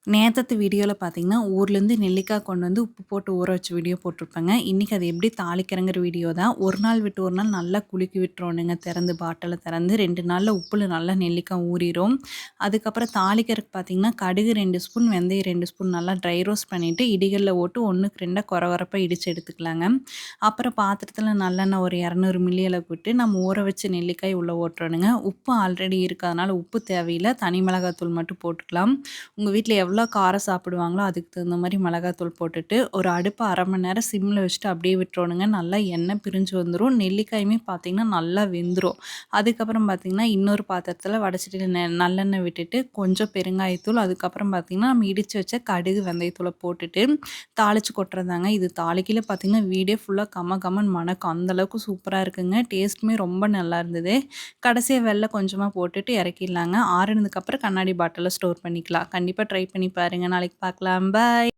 நேத்தத்து வீடியோல பார்த்தீங்கன்னா, ஊர்லேருந்து நெல்லிக்காய் கொண்டு வந்து உப்பு போட்டு ஊற வச்ச வீடியோ போட்டிருப்பேங்க. இன்னைக்கு அது எப்படி தாளிக்கிறேங்கிற வீடியோ தான். ஒரு நாள் விட்டு ஒரு நாள் நல்லா குலுக்கி விட்டுறணுங்க. திறந்து பாட்டில திறந்து 2 நாள்ல உப்புல நல்லா நெல்லிக்காய் ஊறிரும். அதுக்கப்புறம் தாளிக்கிறதுக்கு பார்த்தீங்கன்னா, கடுகு 2 ஸ்பூன், வெந்தயம் 2 ஸ்பூன் நல்லா ட்ரை ரோஸ்ட் பண்ணிட்டு, இடிகல்ல போட்டு 1க்கு 2 கொர கொரப்பா இடிச்சு எடுத்துக்கலாங்க. அப்புறம் பாத்திரத்தில நல்லெண்ணெய் ஒரு 200 மில்லி அளவுக்கு விட்டு, நம்ம ஊற வச்ச நெல்லிக்காய் உள்ள போட்டுறணுங்க. உப்பு ஆல்ரெடி இருக்கறதுனால உப்பு தேவையில்ல. தனி மிளகாத்தூள் மட்டும் போட்டுக்கலாம். உங்க வீட்ல எவ்வளோ காரம் சாப்பிடுவாங்களோ அதுக்கு தகுந்த மாரி மிளகாத்தூள் போட்டுட்டு, ஒரு அடுப்ப 1/2 மணி நேரம் சிம்ல வச்சுட்டு அப்படியே விட்டுறணுங்க. நல்லா எண்ணெய் பிரிஞ்சு வந்துரும். நெல்லிக்காயுமே பார்த்தீங்கன்னா, நல்லா வெந்துரும். அதுக்கப்புறம் பார்த்தீங்கன்னா, இன்னொரு பாத்திரத்தில வடச்சட்டியில நல்லெண்ணெய் விட்டுட்டு, கொஞ்சம் பெருங்காயத்தூள், அதுக்கப்புறம் பார்த்தீங்கன்னா, நம்ம இடிச்சு வச்ச கடுகு, வெந்தயத்தூள போட்டுட்டு தாளிச்சு கொட்டுறதாங்க. இது தாளிக்கையில பார்த்தீங்கன்னா, வீடே ஃபுல்லா கம கமன்னு மணக்கும். அந்த அளவுக்கு சூப்பரா இருக்குங்க. டேஸ்ட்டுமே ரொம்ப நல்லா இருந்தது. கடைசியா வெல்லம் கொஞ்சமா போட்டுட்டு இறக்கிடலாங்க. ஆறுனதுக்கப்புறம் கண்ணாடி பாட்டில்ல ஸ்டோர் பண்ணிக்கலாம். கண்டிப்பா ட்ரை பண்ணி பாருங்க. நாளைக்கு பார்க்கலாம். பாய்.